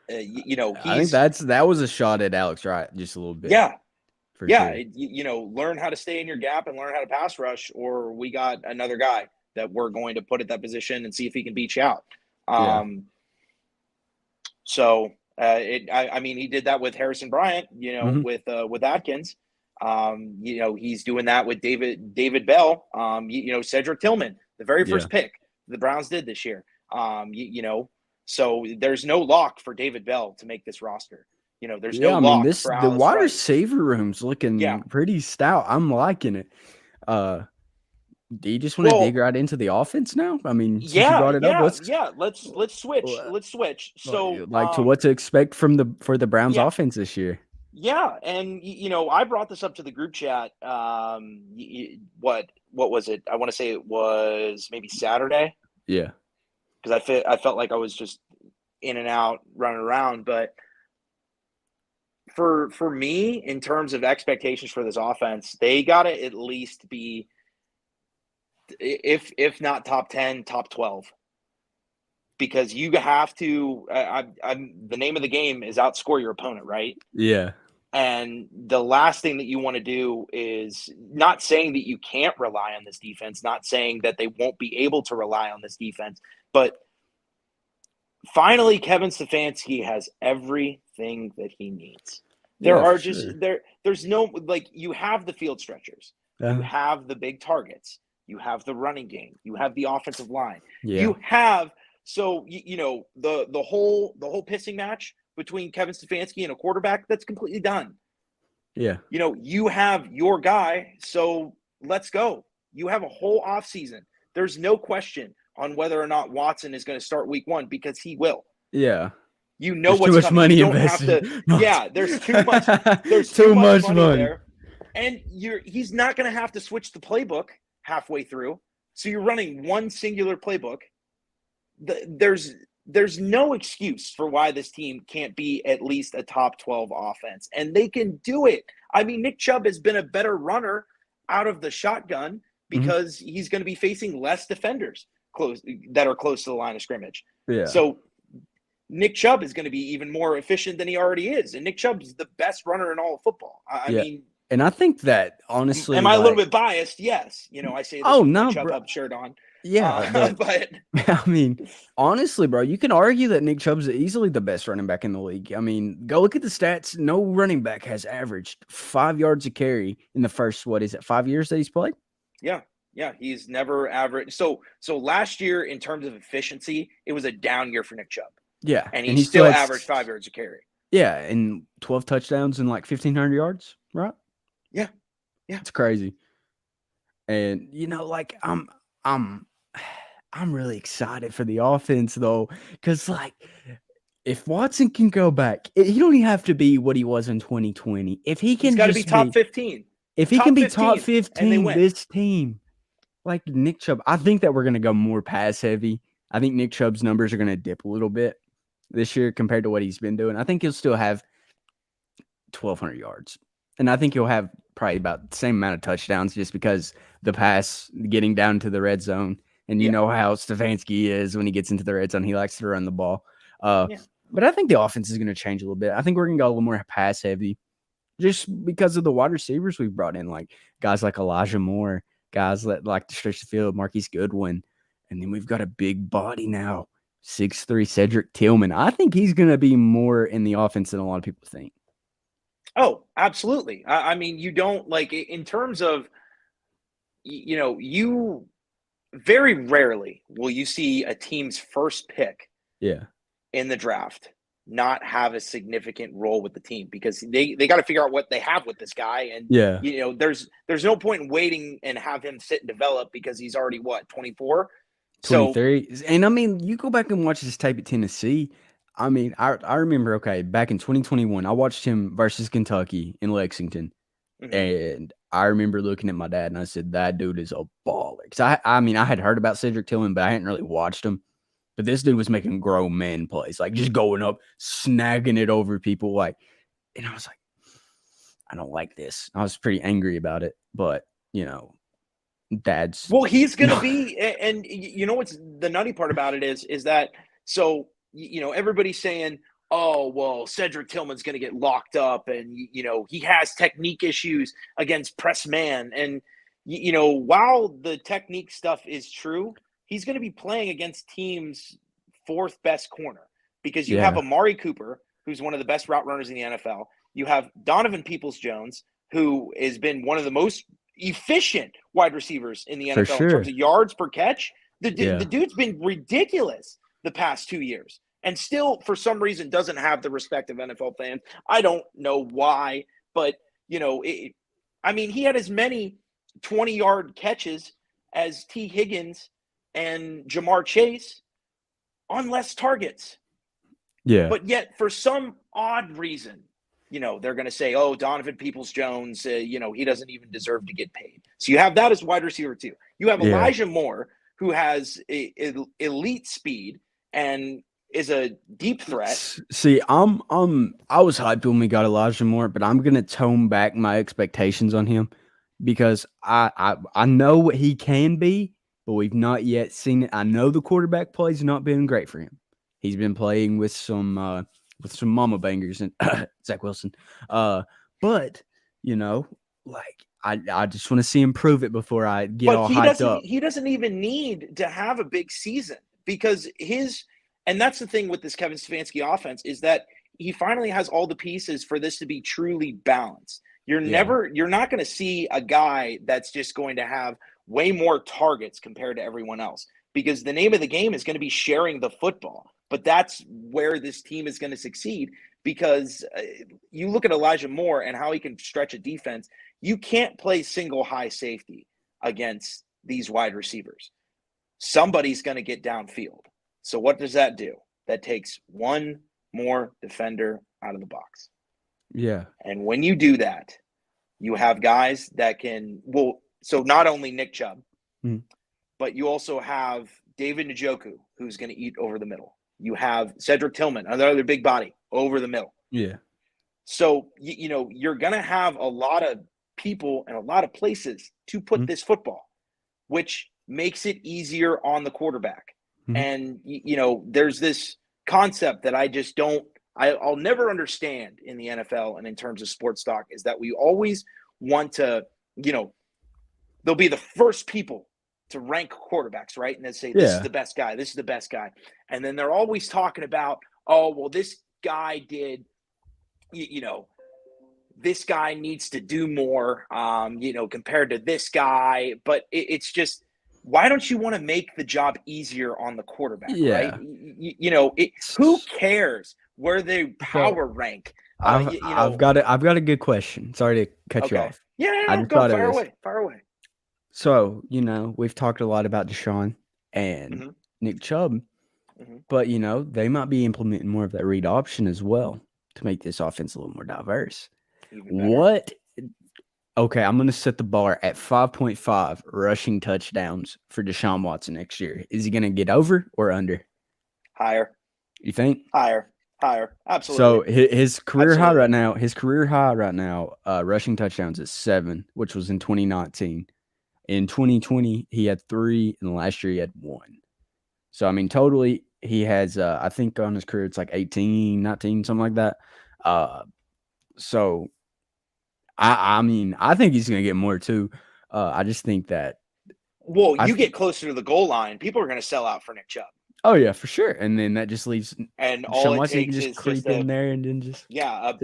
think that was a shot at Alex Wright just a little bit. Yeah. For sure. Learn how to stay in your gap and learn how to pass rush, or we got another guy that we're going to put at that position and see if he can beat you out. So I mean, he did that with Harrison Bryant, with Atkins. He's doing that with David Bell. Cedric Tillman, the very first pick the Browns did this year. So there's no lock for David Bell to make this roster. There's no lock for Alex the wide Wright. receiver room's looking pretty stout. I'm liking it. Do you just want to dig right into the offense now? I mean, since you brought it up, let's switch. Let's switch. So, to what to expect for the Browns offense this year? Yeah, and I brought this up to the group chat. What was it? I want to say it was maybe Saturday. Yeah, because I felt like I was just in and out, running around. But for me, in terms of expectations for this offense, they got to at least be, if not top 10, top 12. Because you have to. The name of the game is outscore your opponent, right? Yeah. And the last thing that you want to do is, not saying that you can't rely on this defense, not saying that they won't be able to rely on this defense, but finally Kevin Stefanski has everything that he needs. There's no, you have the field stretchers, you have the big targets, you have the running game, you have the offensive line, you have, so the whole pissing match between Kevin Stefanski and a quarterback, that's completely done. Yeah. You have your guy, so let's go. You have a whole offseason. There's no question on whether or not Watson is going to start week 1, because he will. Yeah. There's what's too much money invested. There's too much. There's too much money there. And he's not going to have to switch the playbook halfway through. So you're running one singular playbook. There's no excuse for why this team can't be at least a top 12 offense, and they can do it. I mean, Nick Chubb has been a better runner out of the shotgun because he's going to be facing less defenders that are close to the line of scrimmage. Yeah. So Nick Chubb is going to be even more efficient than he already is, and Nick Chubb is the best runner in all of football. I mean, And I think that honestly, Am I a little like, bit biased? Yes. I say this oh with my no, Chub bro. Hub shirt on. Yeah, but But I mean, honestly, bro, you can argue that Nick Chubb's easily the best running back in the league. I mean, go look at the stats. No running back has averaged 5 yards a carry in the first, what is it, 5 years that he's played? yeah, he's never averaged. So last year, in terms of efficiency, it was a down year for Nick Chubb, Yeah, and and he he still still had averaged 5 yards a carry. yeah, and 12 touchdowns and like 1,500 yards, right? Yeah. It's crazy. And like I'm I'm really excited for the offense though, because like if Watson can go back, he don't even have to be what he was in 2020. If he He's can got to be just top be, 15. if he can Top be top 15, and they 15, win. this team, like Nick Chubb, I think that we're gonna go more pass heavy. I think Nick Chubb's numbers are gonna dip a little bit this year compared to what he's been doing. I think he'll still have 1,200 yards, and I think he'll have probably about the same amount of touchdowns just because the pass getting down to the red zone. And you Yeah. know how Stefanski is when he gets into the red zone. He likes to run the ball. Yeah. But I think the offense is going to change a little bit. I think we're going to go a little more pass heavy just because of the wide receivers we've brought in, like guys like Elijah Moore, guys that like to stretch the field, Marquise Goodwin. And then we've got a big body now, 6'3" Cedric Tillman. I think he's going to be more in the offense than a lot of people think. Oh, absolutely. I mean, you don't like in terms of, you very rarely will you see a team's first pick Yeah. in the draft not have a significant role with the team because they got to figure out what they have with this guy. And, Yeah. there's no point in waiting and have him sit and develop because he's already, 24? 23. And I mean, you go back and watch his tape at Tennessee. I mean, I remember, okay, back in 2021, I watched him versus Kentucky in Lexington. And I remember looking at my dad and I said, that dude is a baller. Because I mean, I had heard about Cedric Tillman, but I hadn't really watched him. But this dude was making grown man plays, like just going up, snagging it over people. Like, and I was like, I don't like this. I was pretty angry about it. But, dad's. Well, he's going to be, and what's the nutty part about it is that, so, everybody's saying, oh, well, Cedric Tillman's going to get locked up and, he has technique issues against press man. And, while the technique stuff is true, he's going to be playing against teams' fourth best corner because you have Amari Cooper, who's one of the best route runners in the NFL. You have Donovan Peoples-Jones, who has been one of the most efficient wide receivers in the NFL in terms of yards per catch. The dude's been ridiculous the past 2 years and still, for some reason, doesn't have the respect of NFL fans. I don't know why, but, he had as many 20-yard catches as T. Higgins and Jamar Chase on less targets. Yeah. But yet, for some odd reason, they're going to say, oh, Donovan Peoples-Jones, he doesn't even deserve to get paid. So you have that as wide receiver too. You have Elijah Moore, who has elite speed and is a deep threat. See, I was hyped when we got Elijah Moore, but I'm gonna tone back my expectations on him because I know what he can be, but we've not yet seen it. I know the quarterback play's not been great for him. He's been playing with some mama bangers and Zach Wilson. But like I just want to see him prove it before I get all hyped up. He doesn't even need to have a big season because and that's the thing with this Kevin Stefanski offense is that he finally has all the pieces for this to be truly balanced. You're not going to see a guy that's just going to have way more targets compared to everyone else because the name of the game is going to be sharing the football. But that's where this team is going to succeed because you look at Elijah Moore and how he can stretch a defense. You can't play single high safety against these wide receivers. Somebody's going to get downfield. So what does that do? That takes one more defender out of the box. Yeah. And when you do that, you have guys that can so not only Nick Chubb, but you also have David Njoku, who's going to eat over the middle. You have Cedric Tillman, another big body, over the middle. Yeah. So, you're going to have a lot of people and a lot of places to put this football, which makes it easier on the quarterback. And, there's this concept that I'll never understand in the NFL and in terms of sports talk is that we always want to, they'll be the first people to rank quarterbacks, right? And they say, this is Yeah. the best guy. This is the best guy. And then they're always talking about, oh, well, this guy did, this guy needs to do more, compared to this guy. But it's just, why don't you want to make the job easier on the quarterback, right? Yeah. Who cares where they power rank? I've got a good question. Sorry to cut you Okay. off. Yeah, I just go thought of fire this. away. Fire away. So, we've talked a lot about Deshaun and Mhm. Nick Chubb, Mhm. but, they might be implementing more of that read option as well to make this offense a little more diverse. Even better. Okay, I'm going to set the bar at 5.5 rushing touchdowns for Deshaun Watson next year. Is he going to get over or under? Higher. You think? Higher. Absolutely. So his career high Absolutely. right now, rushing touchdowns is 7, which was in 2019. In 2020, he had 3, and last year he had 1. So, I mean, totally, he has, I think on his career, it's like 18, 19, something like that. So, I mean, I think he's going to get more too. I just think that. Well, you get closer to the goal line, people are going to sell out for Nick Chubb. Oh, yeah, for sure. And then that just leaves And all Deshaun it Watson, he can takes just is creep in there and then just the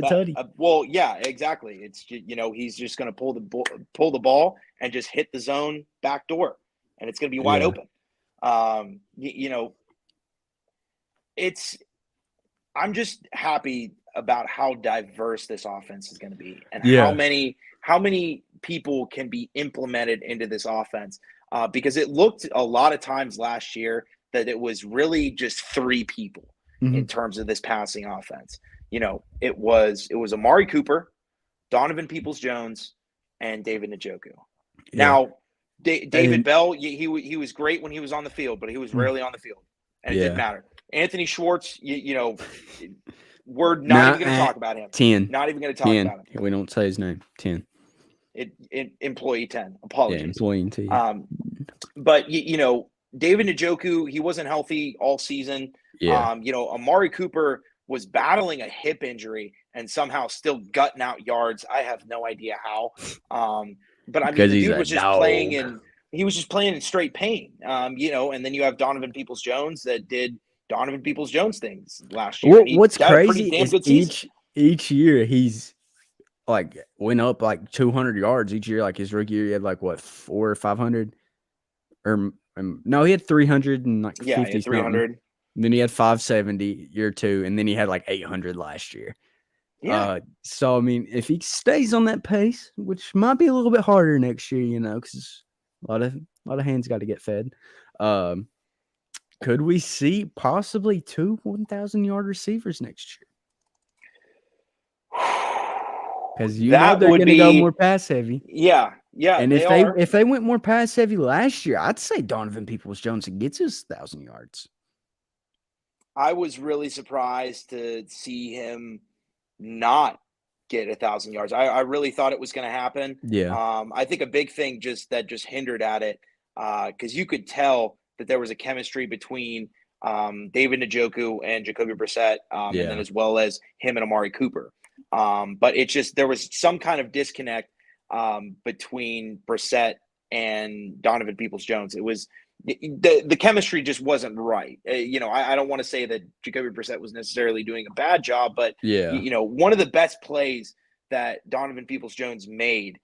tutty. well, yeah, exactly. It's he's just going to pull the ball and just hit the zone back door, and it's going to be wide open. I'm just happy about how diverse this offense is going to be, and how many people can be implemented into this offense. Because it looked a lot of times last year that it was really just 3 people in terms of this passing offense. It was Amari Cooper, Donovan Peoples-Jones, and David Njoku. Yeah. Now, David Bell, he was great when he was on the field, but he was rarely on the field, and it didn't matter. Anthony Schwartz, we're not even going to talk about him. 10. Not even going to talk about him. We don't say his name. 10. Employee 10. Apologies. Yeah, employee 10. But David Njoku, he wasn't healthy all season. Yeah. Amari Cooper was battling a hip injury and somehow still gutting out yards. I have no idea how. But I mean, the dude was just playing in straight pain. And then you have Donovan Peoples-Jones that did Donovan Peoples-Jones things last year. What's crazy is each year he's like went up like 200 yards each year. Like his rookie year, he had like what 400 or 500, or no, he had 300 and like 50 300. Then he had 570 year 2, and then he had like 800 last year. Yeah. So I mean, if he stays on that pace, which might be a little bit harder next year, because a lot of hands got to get fed. Could we see possibly 2 1,000-yard receivers next year? Because they're going to go more pass heavy. Yeah. And if they went more pass heavy last year, I'd say Donovan Peoples-Jones gets his 1,000 yards. I was really surprised to see him not get 1,000 yards. I really thought it was going to happen. Yeah. I think a big thing just hindered at it, because you could tell that there was a chemistry between David Njoku and Jacoby Brissett, and then as well as him and Amari Cooper. But it's just there was some kind of disconnect between Brissett and Donovan Peoples-Jones. It was the chemistry just wasn't right. I don't want to say that Jacoby Brissett was necessarily doing a bad job, but one of the best plays that Donovan Peoples-Jones made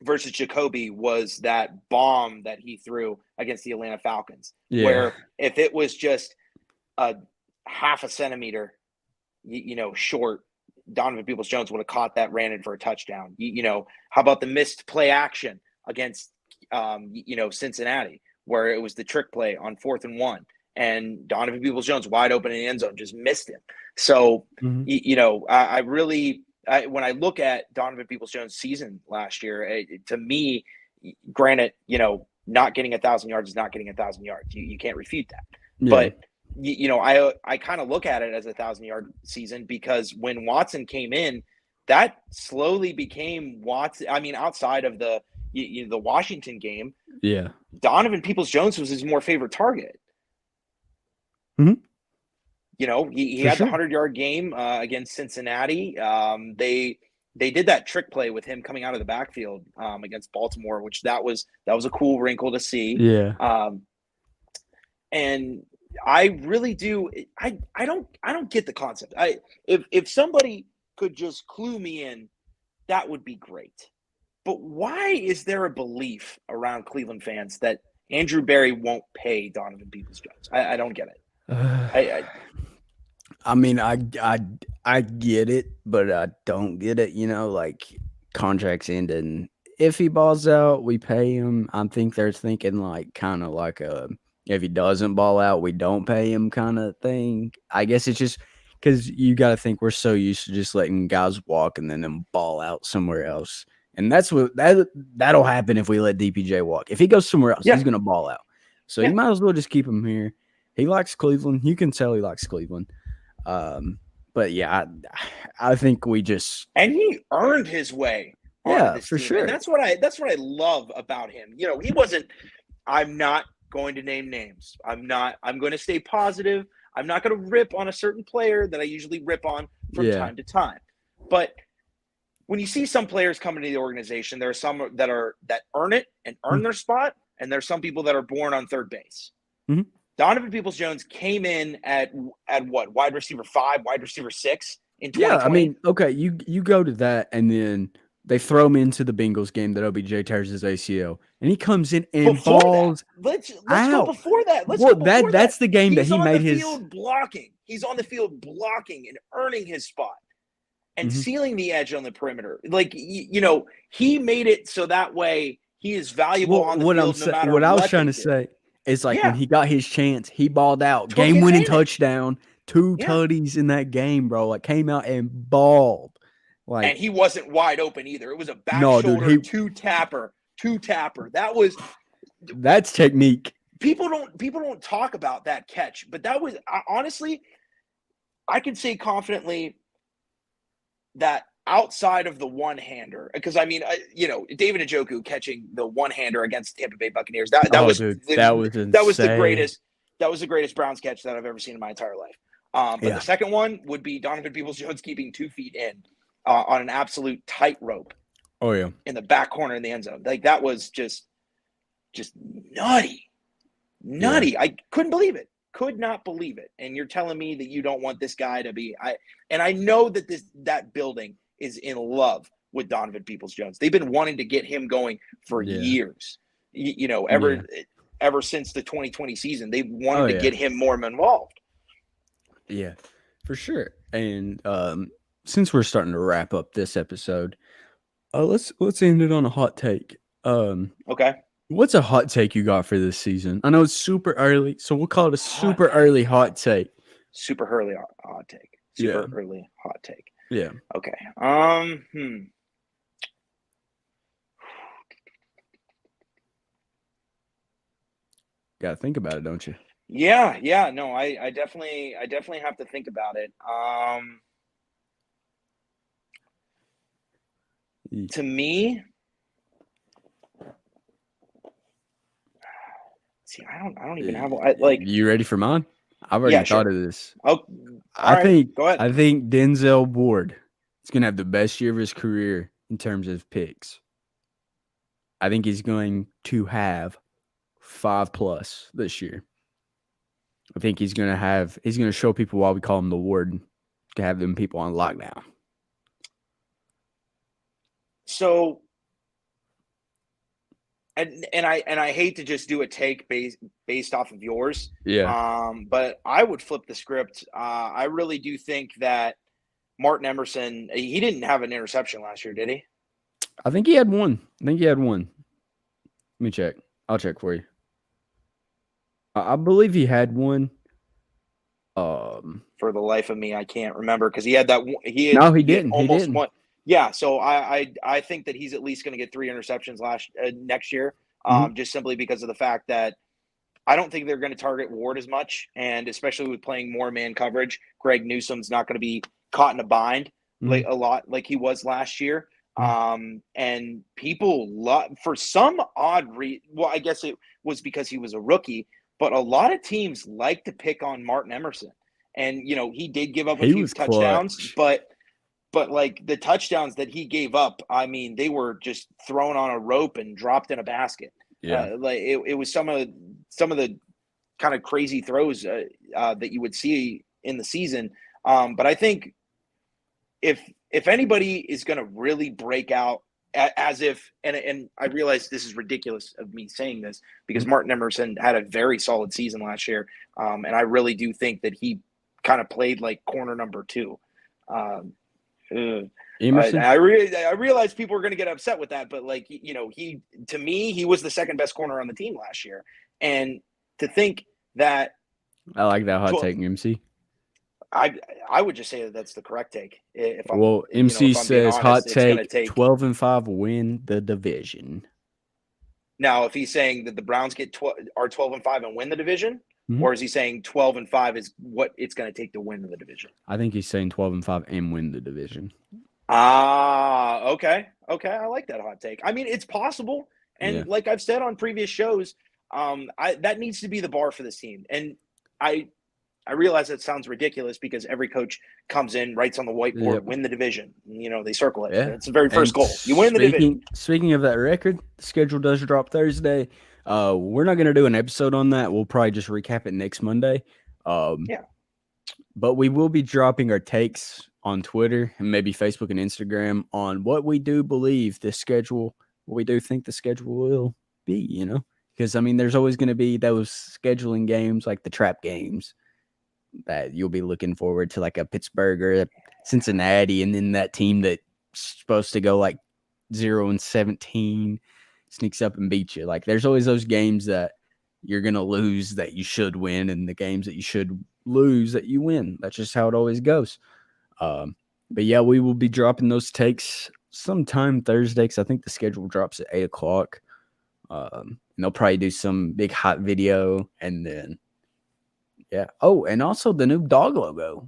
versus Jacoby was that bomb that he threw against the Atlanta Falcons, where if it was just a half a centimeter, short, Donovan Peoples-Jones would have caught that, ran in for a touchdown. How about the missed play action against Cincinnati, where it was the trick play on 4th and 1, and Donovan Peoples-Jones wide open in the end zone just missed him. So, I really, when I look at Donovan Peoples-Jones' season last year, to me, granted, not getting 1,000 yards is not getting 1,000 yards. You can't refute that. Yeah. But I kind of look at it as a 1,000-yard season, because when Watson came in, that slowly became Watson. I mean, outside of the Washington game, Donovan Peoples-Jones was his more favorite target. Mm-hmm. He had the 100-yard game against Cincinnati. They they did that trick play with him coming out of the backfield against Baltimore, which that was a cool wrinkle to see. Yeah. And I really do. I don't get the concept. If somebody could just clue me in, that would be great. But why is there a belief around Cleveland fans that Andrew Berry won't pay Donovan Peoples-Jones? I don't get it. I mean, I get it, but I don't get it. Like contracts end, and if he balls out, we pay him. I think they're thinking like kind of like if he doesn't ball out, we don't pay him kind of thing. I guess it's just because you got to think we're so used to just letting guys walk and then them ball out somewhere else, and that's what that'll happen if we let DPJ walk. If he goes somewhere else, he's gonna ball out. So you might as well just keep him here. He likes Cleveland. You can tell he likes Cleveland. But yeah, I think we just he earned his way. Yeah, for team. sure. And that's what I love about him. He wasn't. I'm not going to name names. I'm going to stay positive. I'm not going to rip on a certain player that I usually rip on from time to time. But when you see some players come into the organization, there are some that earn it and earn their spot, and there's some people that are born on third base. Mm-hmm. Donovan Peoples-Jones came in at what, wide receiver 5, wide receiver 6 in 2020. Yeah, I mean, okay, you go to that, and then they throw him into the Bengals game that OBJ tears his ACL, and he comes in and balls. Let's go before that. That's the game that he made his field blocking. He's on the field blocking and earning his spot and sealing the edge on the perimeter. Like he made it so that way he is valuable on the field. No matter what I was trying to say. It's like when he got his chance, he balled out. Game-winning touchdown, 2 tutties in that game, bro. Like, came out and balled. Like, and he wasn't wide open either. It was a back shoulder, two tapper. That's technique. People don't talk about that catch, but that was honestly, I can say confidently that outside of the one-hander, because I mean, David Njoku catching the one-hander against Tampa Bay Buccaneers, that was the greatest Browns catch that I've ever seen in my entire life. But the second one would be Donovan Peoples-Jones keeping 2 feet in on an absolute tightrope. Oh yeah, in the back corner in the end zone. Like that was just nutty. Yeah. I couldn't believe it. Could not believe it. And you're telling me that you don't want this guy to be. I know that that building is in love with Donovan Peoples-Jones. They've been wanting to get him going for years. Ever since the 2020 season, they wanted to get him more involved. Yeah, for sure. And since we're starting to wrap up this episode, let's end it on a hot take. Okay. What's a hot take you got for this season? I know it's super early, so we'll call it a super early hot take. Super early hot take. Early hot take. Yeah. Okay. Gotta think about it, don't you? Yeah. No, I definitely have to think about it. To me, see, I don't even have one. You ready for mine? I've already thought of this. Oh, I think go ahead. I think Denzel Ward is gonna have the best year of his career in terms of picks. I think he's going to have 5+ this year. I think he's gonna show people why we call him the Ward, to have them people on lockdown. So, and I hate to just do a take based off of yours. Yeah. But I would flip the script. I really do think that Martin Emerson, he didn't have an interception last year, did he? I think he had one. Let me check. I'll check for you. I believe he had one. For the life of me, I can't remember because he had that. He didn't. Almost he didn't. one. Yeah, so I think that he's at least going to get 3 interceptions next year, just simply because of the fact that I don't think they're going to target Ward as much, and especially with playing more man coverage, Greg Newsome's not going to be caught in a bind a lot like he was last year. And people for some odd reason, well, I guess it was because he was a rookie, but a lot of teams like to pick on Martin Emerson, and he did give up a few touchdowns, but but like the touchdowns that he gave up, I mean, they were just thrown on a rope and dropped in a basket. Like it was some of the kind of crazy throws that you would see in the season. But I think if anybody is going to really break out as if, and I realize this is ridiculous of me saying this because Martin Emerson had a very solid season last year. And I really do think that he kind of played like corner number 2. Emerson? I realize people are going to get upset with that, but like, you know, to me, he was the second best corner on the team last year. And to think that I like that hot take, MC. I would just say that that's the correct take. MC says hot take, take 12-5 win the division. Now, if he's saying that the Browns are 12-5 and win the division, Mhm. or is he saying 12-5 is what it's going to take to win the division? I think he's saying 12-5 and win the division. Okay. I like that hot take. I mean, it's possible. And like I've said on previous shows, that needs to be the bar for this team. And I realize that sounds ridiculous because every coach comes in, writes on the whiteboard, win the division. You know, they circle it. It's the very first goal. You win the division. Speaking of that record, the schedule does drop Thursday. We're not going to do an episode on that. We'll probably just recap it next Monday. But we will be dropping our takes on Twitter and maybe Facebook and Instagram on what we do believe the schedule, what we do think the schedule will be, you know? Because, I mean, there's always going to be those scheduling games like the trap games that you'll be looking forward to, like a Pittsburgh or a Cincinnati, and then that team that's supposed to go like 0-17 sneaks up and beats you. Like, there's always those games that you're going to lose that you should win, and the games that you should lose that you win. That's just how it always goes. But yeah, we will be dropping those takes sometime Thursday because I think the schedule drops at 8 o'clock. And they'll probably do some big hot video, and then Oh, and also the new dog logo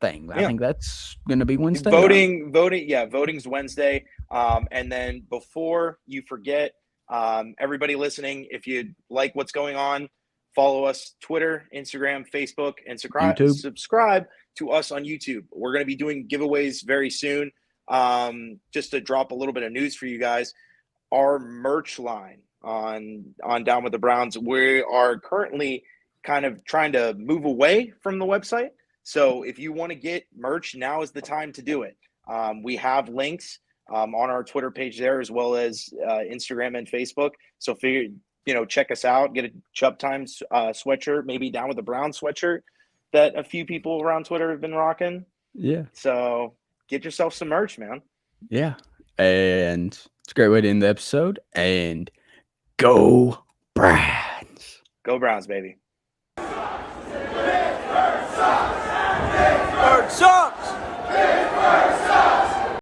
thing. I think that's going to be Wednesday. Voting. Voting's Wednesday. And then before you forget, everybody listening, if you like what's going on, follow us Twitter, Instagram, Facebook, and subscribe to us on YouTube. We're going to be doing giveaways very soon. Just to drop a little bit of news for you guys, our merch line on Down with the Browns, we are currently kind of trying to move away from the website. So if you want to get merch, now is the time to do it. We have links on our Twitter page there, as well as Instagram and Facebook. So check us out, get a Chubb Times sweatshirt, maybe Down with the Browns sweatshirt that a few people around Twitter have been rocking. Yeah. So get yourself some merch, man. Yeah. And it's a great way to end the episode. And go Browns. Go Browns, baby. Birds up!